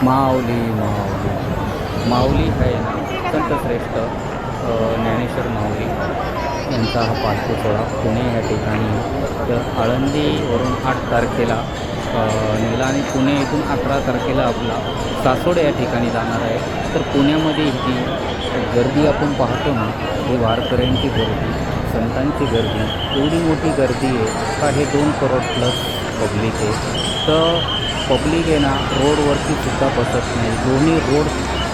माऊली माऊली माऊली आहे ना संतश्रेष्ठ ज्ञानेश्वर माऊली यांचा हा पालखी सोहळा पुणे या ठिकाणी. तर आळंदीवरून 8 तारखेला निघाला आणि पुणे इथून 11 तारखेला आपला सासवड या ठिकाणी जाणार आहे. तर पुण्यामध्ये जी गर्दी आपण पाहतो ना, ही वारकऱ्यांची गर्दी, संतांची गर्दी, एवढी मोठी गर्दी आहे का हे 2 करोड प्लस पब्लिक आहे. तर पब्लिक आहे ना रोडवरती सुद्धा बसत नाही. दोन्ही रोड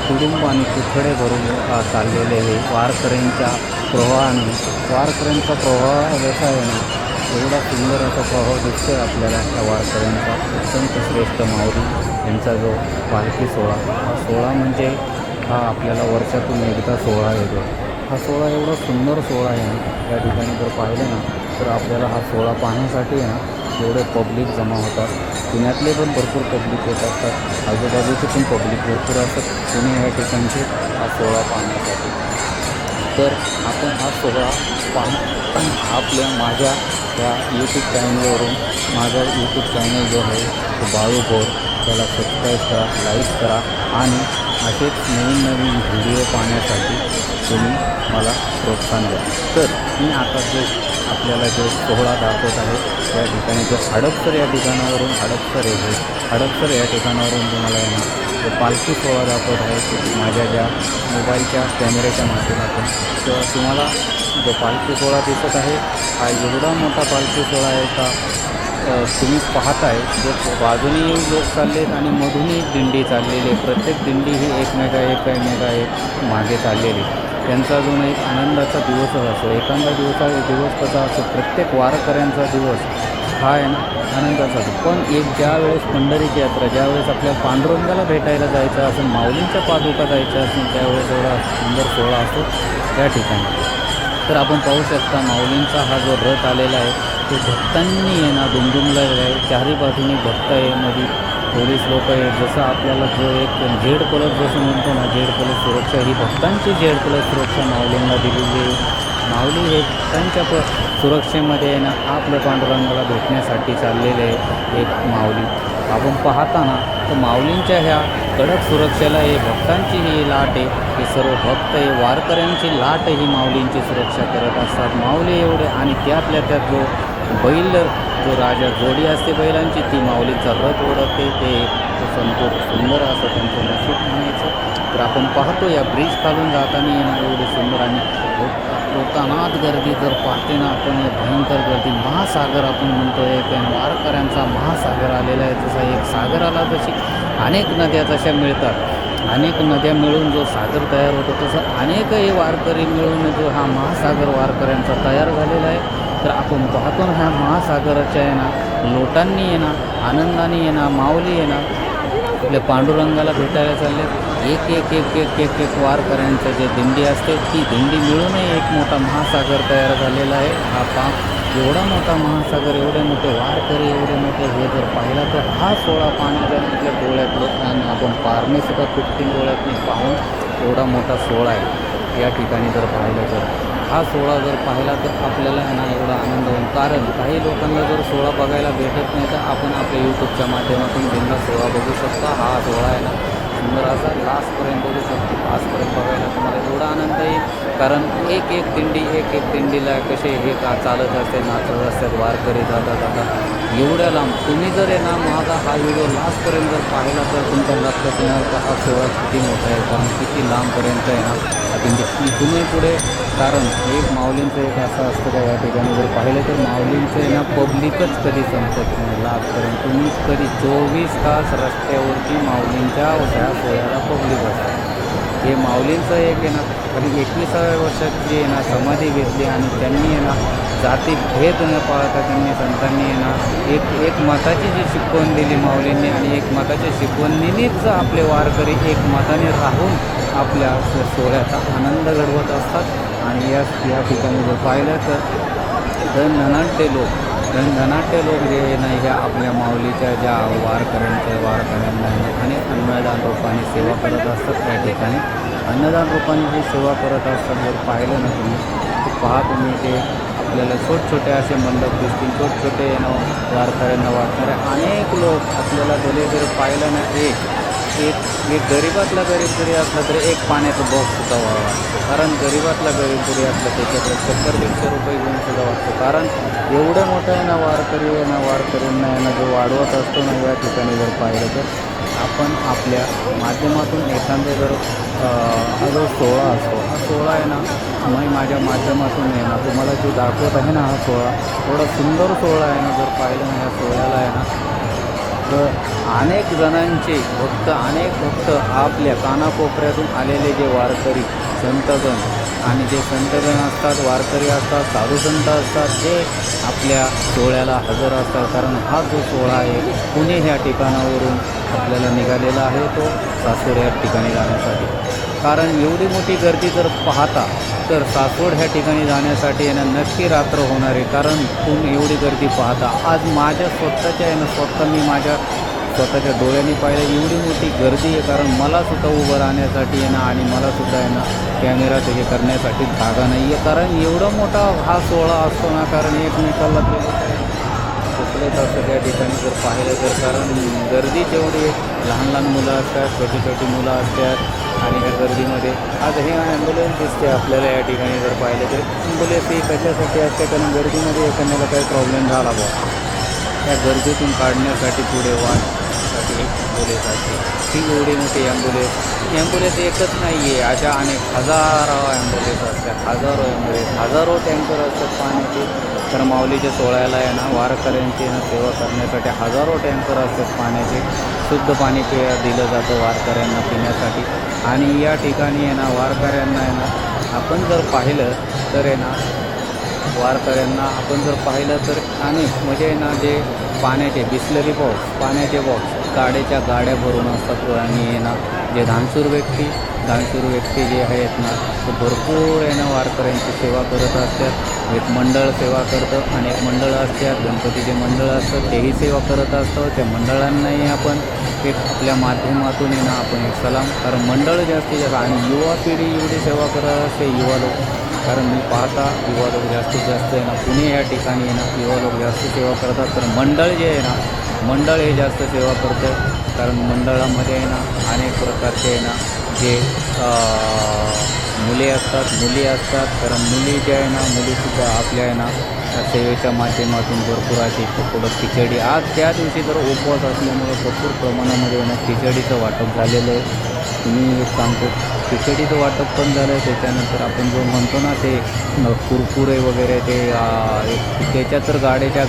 कुटुंब आणि तुकडे भरून चाललेले आहे वारकऱ्यांच्या प्रवाहाने. वारकऱ्यांचा प्रवाह जसा आहे ना, एवढा सुंदर असा प्रवाह दिसतो आहे आपल्याला त्या वारकऱ्यांचा. संतश्रेष्ठ माऊली यांचा जो पालखी सोहळा, हा सोहळा म्हणजे हा आपल्याला वर्षातून एकदा सोहळा येतो. हा सोहळा एवढा सुंदर सोहळा आहे ना, या ठिकाणी जर पाहिलं ना तर आपल्याला हा सोहळा पाहण्यासाठी आहे ना एवढे पब्लिक जमा होतात. पुण्यातले पण भरपूर पब्लिक येत असतात, आजूबाजूचे पण पब्लिक भरपूर असतात पुणे या ठिकाणचे हा सोहळा पाहण्यासाठी. तर आपण हा सोहळा आपल्या माझ्या या यूट्यूब चॅनलवरून, माझा यूट्यूब चॅनल जो आहे तो बाळू भोर, त्याला सबस्क्राईब करा, लाईक करा आणि असेच नवीन नवीन व्हिडिओ पाहण्यासाठी तुम्ही मला प्रोत्साहन द्या. तर मी आता जो आपल्याला जो सोहळा दाखवत आहे त्या ठिकाणी जो हडपसर या ठिकाणावरून हडपसर या ठिकाणावरून तुम्हाला आहे ना जो पालखी सोहळा दाखवत आहे तो माझ्या ज्या मोबाईलच्या कॅमेऱ्याच्या माध्यमातून. तर तुम्हाला जो पालखी सोहळा दिसत आहे हा एवढा मोठा पालखी सोहळा आहे का तुम्ही पाहताय. जो बाजूने लोक चाललेत आणि मधूनही दिंडी चाललेली आहे. प्रत्येक दिंडी ही एकमेका एक मागे चाललेली. त्यांचा अजून एक आनंदाचा दिवसच असतो. एखादा दिवस कसा असतो, प्रत्येक वारकऱ्यांचा दिवस हा आहे ना आनंदाचा असतो. पण एक ज्या वेळेस पंढरीची यात्रा, ज्यावेळेस आपल्या पांडुरंगाला भेटायला जायचं असेल, माऊलींच्या पादुका जायच्या असेल, त्यावेळेस एवढा सुंदर सोहळा असतो त्या ठिकाणी. तर आपण पाहू शकता माऊलींचा हा जो रथ आलेला आहे तो भक्तांनी आहे ना दुमदुमलेला आहे. चारही बाजूनी भक्त आहे, मध्ये पोलीस लोक आहे. जसं आपल्याला जो एक झेड प्लस जसं म्हणतो ना, झेड प्लस सुरक्षा, ही भक्तांची झेड प्लस सुरक्षा माऊलींना दिलेली आहे. माऊली हे भक्तांच्या सुरक्षेमध्ये आहे ना आपल्या पांडुरंगाला भेटण्यासाठी चाललेले आहे एक माऊली. आपण पाहताना तर माऊलींच्या ह्या कडक सुरक्षेला हे भक्तांची ही लाट आहे. हे सर्व भक्त आहे, वारकऱ्यांची लाट ही माऊलींची सुरक्षा करत असतात. माऊली एवढे आणि त्यातल्या त्यात जो बैल, जो राजा जोडी असते बैलांची, ती माऊलीचा रथ ओढवते. ते सुंदर असं त्यांचं नशीब म्हणायचं. तर आपण पाहतो या ब्रिज खालून जाताना येणं एवढे सुंदर आणि लोकांनात गर्दी जर पाहते ना आपण, हे भयंकर गर्दी, महासागर आपण म्हणतो एक वारकऱ्यांचा महासागर आलेला आहे. जसा एक सागर आला तशी अनेक नद्या तशा मिळतात, अनेक नद्या मिळून जो सागर तयार होतो तसं अनेक हे वारकरी मिळून जो हा महासागर वारकऱ्यांचा तयार झालेला आहे. तर आपण पाहतो ना ह्या महासागराच्या आहे ना लोटांनी आहे ना आनंदाने आहे ना माऊली आहे ना आपल्या पांडुरंगाला भेटायला चालले. एक वारकऱ्यांचं जे दिंडी असते ती दिंडी मिळूनही एक मोठा महासागर तयार झालेला आहे. हा एवढा मोठा महासागर, एवढे मोठे वारकरी, एवढे मोठे हे जर पाहिला तर हा सोहळा पाहण्याचा आपल्या डोळ्यात आणि आपण पारणेसुद्धा कुठतील डोळ्यातनी पाहून एवढा मोठा सोहळा आहे या ठिकाणी जर पाहिलं तर. हा सोहळा जर पाहिला तर आपल्याला ना एवढा आनंद होईल. कारण काही लोकांना जर सोहळा बघायला भेटत नाही तर आपण आपल्या यूट्यूबच्या माध्यमातून त्यांना सोहळा बघू शकता. हा सोहळा आहे ना सुंदर असा लास्टपर्यंत बघू शकतो. लास्टपर्यंत बघायला तुम्हाला एवढा आनंद येईल. कारण एक दिंडीला कसे हे का चालत असते, नाचत असतात वारकरी जातात एवढ्या लांब. तुम्ही जर आहे ना माझा हा व्हिडिओ लास्टपर्यंत जर पाहिला तर तुमच्या लक्षात येणार का हा सोहळा किती मोठा आहे, कारण किती लांबपर्यंत आहे ना हा दिंडी इथूनही पुढे. कारण एक माऊलींचं एक असं असतं का या ठिकाणी जर पाहिलं तर माऊलींचं आहे ना पब्लिकच कधी संपत नाही लास्टपर्यंत. तुम्ही कधी 24 तास रस्त्यावरती माऊलींच्या ह्या सोहळ्याला पब्लिक असतात. हे माऊलींचं एक आहे ना कधी 21व्या वर्षात जी आहे ना समाधी घेतली आणि त्यांनी आहे ना जातीभेद न पाळता त्यांनी संतांनी आहे ना एक मताची जी शिकवण दिली माऊलींनी, आणि एक मताच्या शिकवणीनेच आपले वारकरी एक मताने राहून आपल्या सोहळ्याचा आनंद घडवत असतात. आणि या ठिकाणी जर पाहिलं तर धनाट्य लोक जे आहे ना ह्या आपल्या माऊलीच्या ज्या वारकऱ्यांना आणि अन्नदान रूपाने सेवा करत असतात. त्या ठिकाणी अन्नदान रूपाने जी सेवा करत असतात जर पाहिलं ना तुम्ही तर पहा तुम्ही ते आपल्याला छोटे असे मंडप दिसतील, छोटे वारकऱ्यांना वाटणारे अनेक लोक आपल्याला भले जर पाहिलं ना एक गरीबातला गरीब जरी असला तरी एक पाण्याचा बॉक्ससुद्धा व्हावा, कारण गरीबातला गरीब जरी असला त्याच्याकडे 100-150 रुपये घेऊन सुद्धा वाटतो, कारण एवढं मोठं आहे ना वारकऱ्यांना जो वाढवत असतो ना या ठिकाणी जर पाहिलं तर आपण आपल्या माध्यमातून एखादं जर हा जो सोहळा असतो हा सोहळा आहे ना मी माझ्या माध्यमातून आहे ना तुम्हाला जो दाखवत आहे ना हा सोहळा एवढा सुंदर सोहळा आहे ना, जर पाहिलं ना या सोहळ्याला आहे ना तर अनेक भक्त आपल्या कानाकोपऱ्यातून आलेले जे वारकरी संतगण आणि जे संतगण असतात, वारकरी असतात, साधुसंत असतात, जे आपल्या सोहळ्याला हजर असतात. कारण हा जो सोहळा आहे पुणे ह्या ठिकाणावरून आपल्याला निघालेला आहे तो सासवड या ठिकाणी जाण्यासाठी. कारण एवढी मोठी गर्दी जर पाहता तर सासवड ह्या ठिकाणी जाण्यासाठी आहे ना नक्की रात्र होणार आहे, कारण एवढी गर्दी पाहता आज माझ्या स्वतःच्या आहे ना मी माझ्या स्वतःच्या डोळ्यांनी पाहिलं एवढी मोठी गर्दी आहे. कारण मलासुद्धा उभं राहण्यासाठी आहे ना आणि मलासुद्धा आहे ना कॅमेरा हे करण्यासाठी जागा नाही आहे, कारण एवढा मोठा हा सोहळा असतो ना, कारण एकमेकाला ते कुठलेच असतं त्या ठिकाणी जर पाहिलं तर, कारण गर्दी तेवढी लहान मुलं असतात, छोटी मुलं असतात आणि ह्या गर्दीमध्ये आज हे ॲम्ब्युलन्स दिसते आपल्याला या ठिकाणी जर पाहिलं तर ॲम्ब्युलन्स ही कशासाठी असते, कारण गर्दीमध्ये एखाद्याला काही प्रॉब्लेम झाला बा त्या गर्दीतून काढण्यासाठी पुढे वाटसाठी एक ॲम्ब्युलन्स असते. ही एवढी मोठी ॲम्ब्युलन्स एकच नाही आहे, अशा अनेक हजारो ॲम्ब्युलन्स असतात, हजारो टँकर असतात पाण्याचे. तर माऊलीच्या सोहळ्याला आहे ना वारकऱ्यांची ना सेवा करण्यासाठी हजारो टँकर असतात पाण्याचे, शुद्ध पाणी दिलं जातं वारकऱ्यांना पिण्यासाठी. आणि या ठिकाणी आहे ना वारकऱ्यांना आहे ना आपण जर पाहिलं तर आहे ना वारकऱ्यांना आपण जर पाहिलं तर अनेक म्हणजे ना जे पाण्याचे बिस्लरी पाण्याचे बॉक्स गाड्या भरून असतात. आणि आहे ना जे दानशूर व्यक्ती जे आहेत ना ते भरपूर आहे ना वारकऱ्यांची सेवा करत असतात. एक मंडळ सेवा करतं, अनेक मंडळ असतात, गणपतीचे मंडळ असतात तेही सेवा करत असतो. त्या मंडळांनाही आपण एक आपल्या माध्यमातून आहे ना आपण एक सलाम, कारण मंडळ जास्तीत जास्त आणि युवा पिढी एवढी सेवा करत असते, युवा लोक. कारण मी पाहता युवा लोक जास्तीत जास्त आहे ना पुणे या ठिकाणी आहे ना युवा लोक जास्त सेवा करतात. तर मंडळ जे आहे ना मंडळ हे जास्त सेवा करतं, कारण मंडळामध्ये आहे ना अनेक प्रकारचे आहे ना जे मुली असतात. कारण मुली ज्या आहे ना मुलीसुद्धा आपल्या आहे ना सेवेच्या माध्यमातून भरपूर अशी थोडं खिचडी आज त्या दिवशी तर उपवास असल्यामुळे भरपूर प्रमाणामध्ये ना खिचडीचं वाटप झालेलं आहे. मी सांगतो खिचडीचं वाटप पण झालं आहे. त्याच्यानंतर आपण जो म्हणतो ना ते कुरकुरे वगैरे ते त्याच्या तर गाड्यांच्या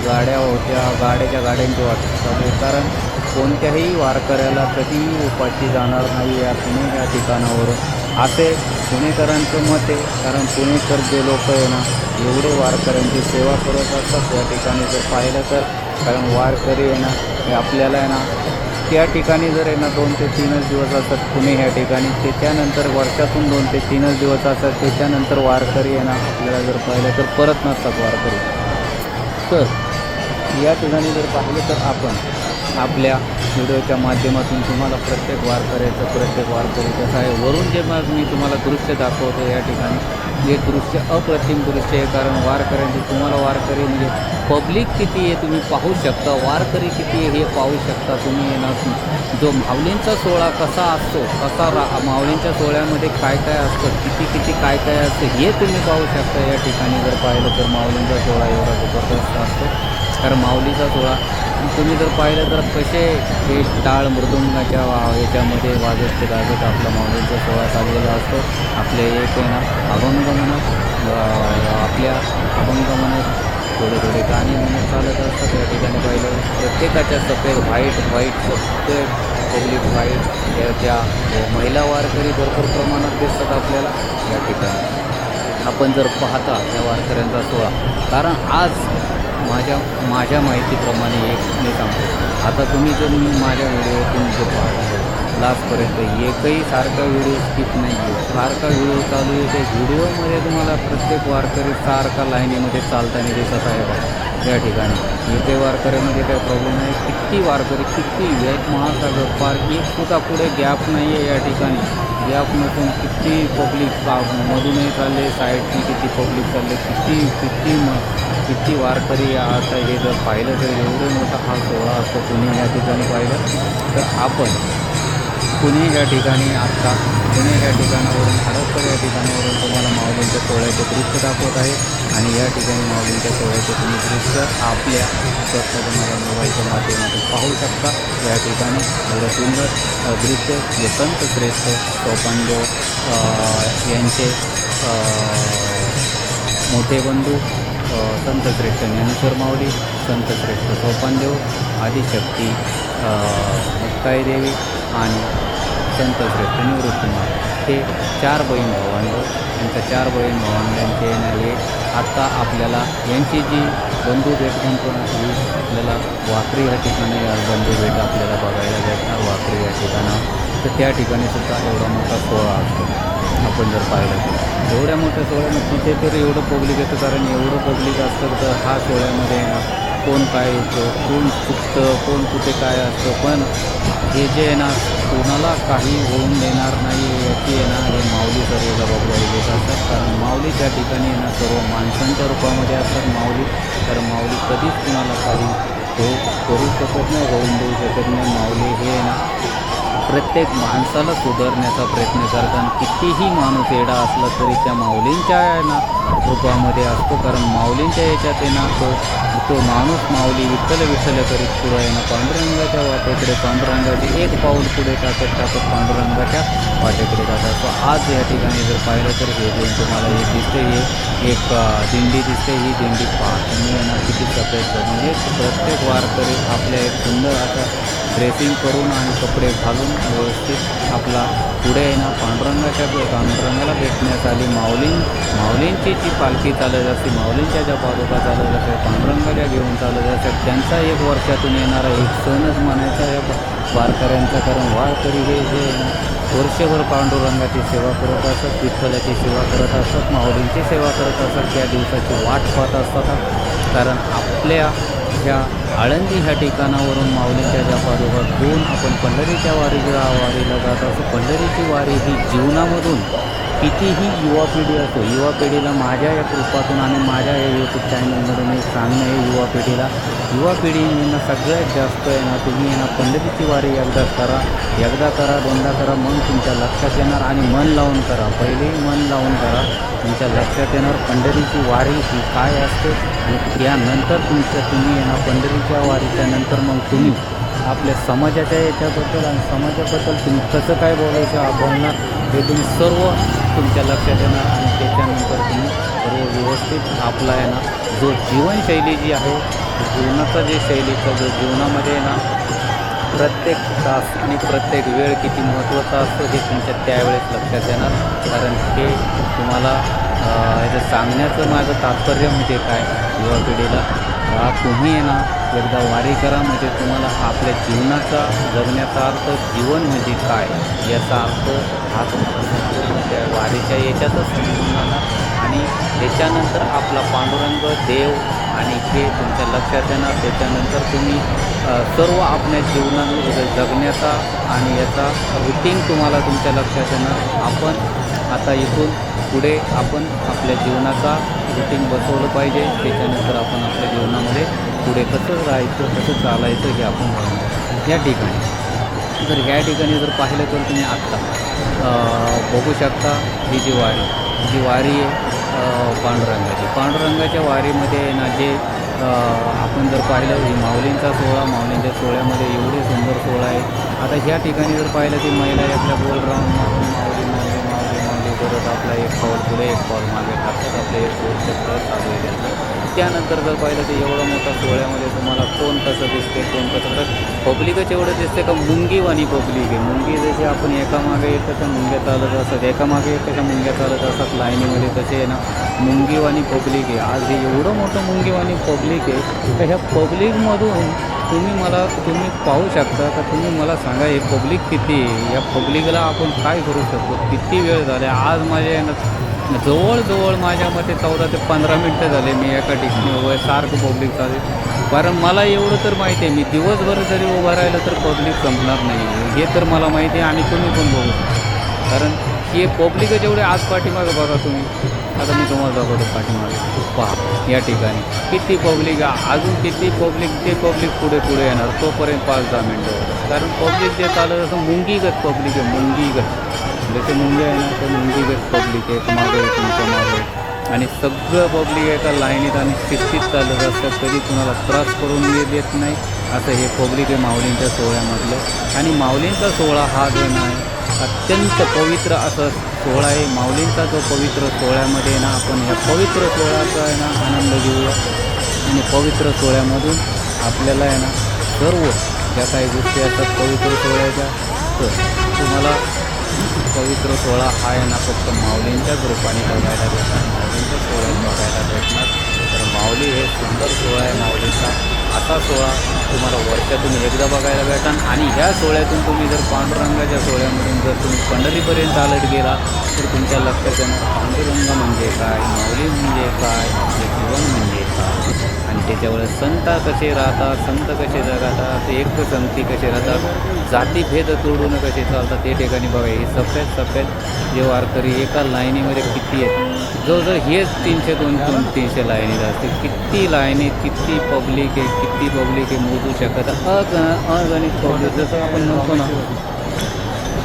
गाड्यांचे वाटप चालू आहे. कारण कोणत्याही वारकऱ्याला कधीही उपाशी जाणार नाही या पुणे या ठिकाणावरून असे पुणेकरांचं मत आहे. कारण पुणेकर जे लोक आहे ना एवढे वारकऱ्यांची सेवा करत असतात या ठिकाणी जर पाहिलं तर. कारण वारकरी आहे ना हे आपल्याला आहे ना त्या ठिकाणी जर आहे ना 2 ते 3 दिवस असतात पुणे ह्या ठिकाणी, त्याच्यानंतर वर्षातून 2 ते 3 दिवस असतात. त्याच्यानंतर वारकरी आहे ना आपल्याला जर पाहिलं तर परत नसतात वारकरी. तर या ठिकाणी जर पाहिलं तर आपण आपल्या व्हिडिओच्या माध्यमातून तुम्हाला प्रत्येक वारकरी कसं आहे वरून जे मग मी तुम्हाला दृश्य दाखवतो या ठिकाणी हे दृश्य अप्रतिम दृश्य आहे. कारण वारकऱ्यांचे तुम्हाला वारकरी म्हणजे पब्लिक किती आहे तुम्ही पाहू शकता, वारकरी किती आहे हे पाहू शकता तुम्ही. ना जो माऊलींचा सोहळा कसा असतो, माऊलींच्या सोहळ्यामध्ये काय असतं, किती काय असतं हे तुम्ही पाहू शकता या ठिकाणी जर पाहिलं तर. माऊलींचा सोहळा एवढा जबरदस्त असतो. कारण माऊलीचा सोहळा तुम्ही जर पाहिलं तर कसे हे टाळ मृदुंगाच्या याच्यामध्ये वाजत आपला माऊलींचा सोहळा चाललेला असतो. आपले एक आहे ना अभंग म्हणत थोडे गाणी म्हणत चालत असतात या ठिकाणी. पाहिलं प्रत्येकाच्या सफेद व्हाईट सफेद पब्लिक व्हाईट त्या महिला वारकरी भरपूर प्रमाणात दिसतात आपल्याला या ठिकाणी. आपण जर पाहता त्या वारकऱ्यांचा सोहळा, कारण आज माझ्या माहितीप्रमाणे एक मी सांगतो, आता तुम्ही जर मी माझ्या व्हिडिओतून जर पाहता लास्टपर्यंत एकही सारखा व्हिडिओ स्किप नाही आहे, सारखा व्हिडिओ चालू आहे. त्या व्हिडिओमध्ये तुम्हाला प्रत्येक वारकरी सारखा लाईनीमध्ये चालताना दिसत आहे बघा. या ठिकाणी. इथे वारकऱ्यामध्ये काही प्रॉब्लेम नाही. किती वारकरी, किती एक महासागर पार एक सुद्धा पुढे गॅप नाही आहे या ठिकाणी. गॅप नसून किती पब्लिक मधूनही चालले, साईडने किती पब्लिक चालले, किती वारकरी. आता हे जर पाहिलं तर एवढं मोठा हा सोहळा असतो पुणे या ठिकाणी पाहिलं तर आपण पुणे या ठिकाणी आत्ता पुणे या ठिकाणावरून हडपसर या ठिकाणावरून तुम्हाला माऊलींच्या सोहळ्याचे दृश्य दाखवत आहे. आणि या ठिकाणी माऊलींच्या सोहळ्याचे तुम्ही दृश्य आपल्या स्वतः तुम्हाला मोबाईलच्या माध्यमातून पाहू शकता. या ठिकाणी एवढं सुंदर दृश्य जे संत श्रेष्ठ सोपानदेव यांचे मोठे बंधू संत श्रेष्ठ ज्ञानेश्वर माऊली, संत श्रेष्ठ सोपानदेव, आदिशक्ती मुक्ताई देवी आणि संत श्रेष्ठ निवृत्तीमाळ हे 4 बहीण भावंड. त्यांच्या 4 बहीण भावंडांचे हे आत्ता आपल्याला यांची जी बंधू भेट म्हणतो ना ही आपल्याला वाखरी या ठिकाणी बंधू भेट आपल्याला बघायला भेटणार वाखरी या ठिकाणावर. तर त्या ठिकाणी सुद्धा एवढा मोठा सोहळा असतो. आपण जर पाहिलं तर एवढ्या मोठ्या सोहळ्यामध्ये तिथे तर एवढं पब्लिक येतं, कारण एवढं पब्लिक असतं तर हा सोहळ्यामध्ये ना कोण काय येतं, कोण चुकतं, कोण कुठे काय असतं. पण हे जे आहे ना कोणाला काही होऊन देणार नाही याची आहे ना हे माऊली सर्व जबाबदारी घेत असतात. कारण माऊली त्या ठिकाणी आहे ना सर्व माणसांच्या रूपामध्ये असतात माऊली. तर माऊली कधीच कुणाला काही करू शकत नाही, होऊन देऊ शकत नाही. माऊली हे आहे ना प्रत्येक माणसाला सुधारण्याचा प्रयत्न करतात. कितीही माणूस येडा असला तरी त्या माऊलींच्या ना रूपामध्ये असतो. कारण माऊलींच्या याच्यात आहे ना तो माणूस माऊली विठ्ठल करीत पुढं आहे ना पांडुरंगाच्या वाटेकडे, पांडुरंगाचे एक पाऊल पुढे टाकत पांडुरंगाच्या वाटेकडे जातात. तो आज या ठिकाणी जर पाहिलं तर हे जे तुम्हाला एक दिसते, हे एक दिंडी दिसते. ही दिंडी तुम्ही आहे ना किती सफेद म्हणजे प्रत्येक वारकरी आपल्या एक सुंदर असा ड्रेसिंग करून आणि कपडे घालून व्यवस्थित आपला पुढे आहे ना पांडुरंगाला भेटण्यासाठी माऊलींची जी पालखी चालत असते, माऊलींच्या ज्या पादुका चालत असतात, पांडुरंगाच्या घेऊन चालत असतात, त्यांचा एक वर्षातून येणारा एक सणच म्हणायचा या वारकऱ्यांचा. कारण वारकरी हे जे आहे ना वर्षभर पांडुरंगाची सेवा करत असतात, विठ्ठलाची सेवा करत असतात, माऊलींची सेवा करत असतात. त्या दिवसाची वाट पाहत असतात. कारण आपल्या ह्या आळंदी ह्या ठिकाणावरून माऊलींच्या ज्या पादुका घेऊन आपण पंढरीच्या वारीला जात असतो. पंढरीची वारी ही जीवनामधून कितीही युवा पिढी असो, युवा पिढीला माझ्या या कृपातून आणि माझ्या या यूट्यूब चॅनलमधून एक सांगणं आहे युवा पिढीनं सगळ्यात जास्त आहे ना तुम्ही आहे ना पंढरीची वारी एकदा करा, दोनदा करा, मग तुमच्या लक्षात येणार. आणि मन लावून करा, पहिलेही मन लावून करा, तुमच्या लक्षात येणार पंढरीची वारी ही काय असते. आणि त्यानंतर तुम्ही आहे ना पंढरीच्या वारीच्या नंतर मग तुम्ही आपल्या समाजाच्या याच्याबद्दल आणि समाजाबद्दल तुम्ही कसं काय बोलायचं बोलणार हे तुम्ही सर्व तुमच्या लक्षात येणार. आणि त्याच्यानंतर तुम्ही सर्व व्यवस्थित आपला आहे ना जो जीवनशैली जी आहे जीवनाचा जे शैलीचा जो जीवनामध्ये आहे ना प्रत्येक तास आणि प्रत्येक वेळ किती महत्त्वाचा असतो हे तुमच्या त्यावेळेस लक्षात येणार. कारण हे तुम्हाला याचं सांगण्याचं माझं तात्पर्य म्हणजे काय युवा पिढीला तुम्ही आहे ना एकदा वारी करा म्हणजे तुम्हाला आपल्या जीवनाचा जगण्याचा अर्थ जीवन म्हणजे काय याचा अर्थ हा त्या वारीच्या याच्यातच तुम्हाला. आणि त्याच्यानंतर आपला पांडुरंग देव आणि हे तुमच्या लक्षात येणार. त्याच्यानंतर तुम्ही सर्व आपल्या जीवनामध्ये जगण्याचा आणि याचा रुटीन तुम्हाला तुमच्या लक्षात येणार. आपण आता इथून पुढे आपण आपल्या जीवनाचा रुटीन बसवलं पाहिजे. त्याच्यानंतर आपण आपल्या जीवनामध्ये पुढे कसं राहायचं कसं चालायचं हे आपण बघणार या ठिकाणी. तर ह्या ठिकाणी जर पाहिलं तर तुम्ही आत्ता बघू शकता ही जी वारी आहे पांडुरंगाच्या वारीमध्ये ना जे आपण जर पाहिलं ही माऊलींचा सोहळा, माऊलींच्या सोहळ्यामध्ये एवढे सुंदर सोहळा आहे. आता ह्या ठिकाणी जर पाहिलं ती महिला आपल्या गोल राऊंड मारून माऊली करत आपला एक पाऊल पुढे एक पाऊल मागे टाकतात, आपले एक गोल चक्र चालू आहे. त्यानंतर जर पाहिलं तर एवढं मोठ्या सोहळ्यामध्ये तुम्हाला कोण कसं दिसते, कोण कसं तर पब्लिकच एवढं दिसते का मुंगीवाणी पब्लिक आहे. मुंगी जशी आपण एकामागे एक त्या मुंग्या चालत असतात, एकामागे एक त्याच्या मुंग्या चालत असतात लाईनीमध्ये, तसे आहे ना मुंगीवाणी पब्लिक आहे. आज हे एवढं मोठं मुंगीवाणी पब्लिक आहे तर ह्या पब्लिकमधून तुम्ही पाहू शकता का तुम्ही मला सांगा हे पब्लिक किती आहे. या पब्लिकला आपण काय करू शकतो, किती वेळ झाला आज माझ्या जवळजवळ माझ्या मते 14 ते 15 मिनटं झाले मी एका ठिकाणी उभं आहे, सारखं पब्लिक चालू आहे. कारण मला एवढं तर माहिती आहे, मी दिवसभर जरी उभं राहिलं तर पब्लिक संपणार नाही हे तर मला माहिती आहे आणि तुम्ही पण बघू शकता. कारण हे पब्लिक जेवढे आज पाठीमागं बघा तुम्ही, आता मी तुम्हाला दाखवतो पाठीमागे पहा या ठिकाणी किती पब्लिक, अजून किती पब्लिक, ते पब्लिक पुढे पुढे येणार तोपर्यंत 5-10 मिनटं होतं. कारण पब्लिक जे चालत असं मुंगीगत पब्लिक आहे, मुंगीगत जसे मुंगे आहे ना तर मुंगीगत पब्लिक आहे, मागे तुमच्या मागे आणि सगळं पब्लिक एका लाईनीत आणि शिस्तीत चालत असतात. कधी कुणाला त्रास करून देत नाही असं हे पब्लिक आहे माऊलींच्या सोहळ्यामधलं. आणि माऊलींचा सोहळा हा जो आहे अत्यंत पवित्र असं सोहळा आहे. माऊलींचा जो पवित्र सोहळ्यामध्ये ना आपण ह्या पवित्र सोहळ्याचा आहे ना आनंद घेऊया आणि पवित्र सोहळ्यामधून आपल्याला आहे ना सर्व ज्या काही गोष्टी असतात पवित्र सोहळ्याच्या, तर तुम्हाला पवित्र सोहळा हा आहे ना फक्त माऊलींच्याच रूपाने बघायला भेटणार, माऊलींच्या सोहळ्यात बघायला भेटणार. तर माऊली हे सुंदर सोहळा आहे माऊलीचा. असा सोहळा तुम्हाला वर्षातून एकदा बघायला भेटणार. आणि ह्या सोहळ्यातून तुम्ही जर पांडुरंगाच्या सोहळ्यामधून जर तुम्ही पंढरीपर्यंत चालत गेला तर तुमच्या लक्षात येणार पांडुरंग म्हणजे काय, माऊली म्हणजे काय, आपले जीवन म्हणजे काय आणि त्याच्यावर संत कसे राहतात, संत कसे जगतात, एकसंगती कसे राहतात, जातीभेद तोडून कसे चालतात ते ठिकाणी बघा. हे सफेद जे वारकरी एका लाईनीमध्ये किती आहेत, जवळजवळ हेच 300-300 लाईनीत असते. किती लाईनीत किती पब्लिक आहे, किती पब्लिक आहे मोजू शकत अगणित पब्लिक. जसं आपण म्हणतो ना,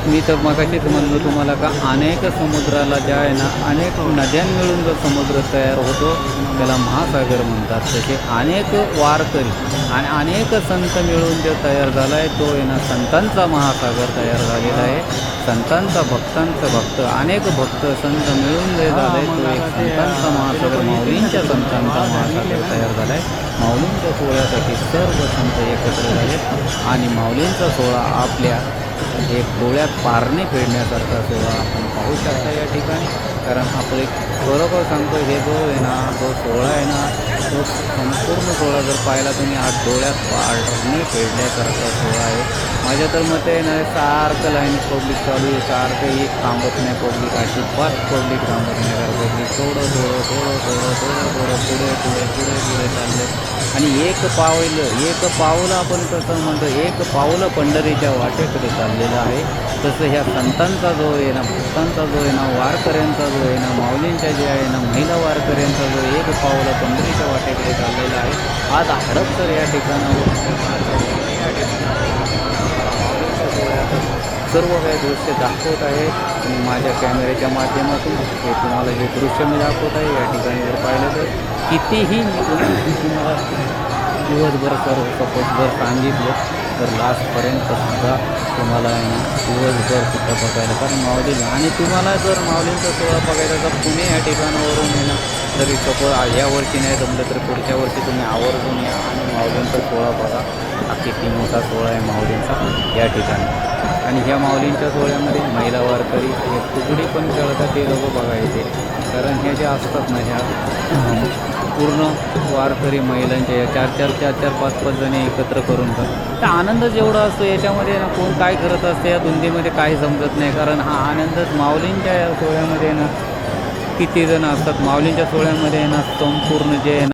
मी तर मगाशीच म्हणलो तुम्हाला का अनेक समुद्राला ज्या आहे ना अनेक नद्यां मिळून जो समुद्र तयार होतो त्याला महासागर म्हणतात. तसे अनेक वारकरी आणि अनेक संत मिळून जो तयार झाला आहे तो आहे ना संतांचा महासागर तयार झालेला आहे. संतांचा भक्तांचा भक्त अनेक भक्त संत मिळून जे झालं आहे तो एक संतांचा महासागर, माऊलींच्या संतांचा महासागर तयार झाला आहे. माऊलींच्या सोहळ्यासाठी सर्व संत एकत्र झाले आणि माऊलींचा सोहळा आपल्या एक डोळ्यात पारणे फेडण्यासारखा सोहळा आपण पाहू शकता या ठिकाणी. कारण आपले बरोबर सांगतो हे जो आहे ना जो सोहळा आहे ना तो संपूर्ण सोहळा जर पाहिला तुम्ही हा डोळ्यात पारणे फेडण्यासारखा सोहळा आहे. माझ्या तर मते आहे ना सारखं लाईन पब्लिक चालू आहे, सारखं एक थांबत नाही पब्लिक, अजिबात पब्लिक थांबत नाही. कारण पब्लिक थोडं पुढे चाललं आणि एक पाऊल आपण कसं म्हणतो एक पाऊल पंढरीच्या वाटेकडे चाललेलं आहे. तसं ह्या संतांचा जो आहे ना भक्तांचा जो आहे ना वारकऱ्यांचा जो आहे ना माऊलींच्या जे आहे ना महिला वारकऱ्यांचा जो एक पाऊल पंढरीच्या वाटेकडे चाललेला आहे. आज हडपसर या ठिकाणावर सर्व काही दृश्य दाखवत आहे आणि माझ्या कॅमेऱ्याच्या माध्यमातून हे तुम्हाला जे दृश्य मी दाखवत आहे या ठिकाणी जर पाहिलं तर कितीही तुम्हाला दिवसभर सपोज जर सांगितलं तर लास्टपर्यंत सुद्धा तुम्हाला आहे ना दिवसभर सुद्धा बघायला. कारण माऊली आणि तुम्हाला जर माऊलींचा सोहळा बघायचा तर पुणे या ठिकाणावरून आहे ना जरी सपोज या वर्षी नाही जमलं तर पुढच्या वर्षी तुम्ही आवर्जून या आणि माऊलींचा सोहळा बघा. हा किती मोठा सोहळा आहे माऊलींचा या ठिकाणी. आणि ह्या माऊलींच्या सोहळ्यामध्ये महिला वारकरी हे फुगडी पण खेळतात ते लोक बघायचे. कारण हे जे असतात ना ह्या पूर्ण वारकरी महिलांच्या 4-4, 5-5 जणी एकत्र करून तर आनंदच एवढा असतो याच्यामध्ये ना. कोण काय करत असते या धुंदीमध्ये काही समजत नाही. कारण हा आनंदच माऊलींच्या सोहळ्यामध्ये ना किती जण असतात. माऊलींच्या सोहळ्यामध्ये ना संपूर्ण जे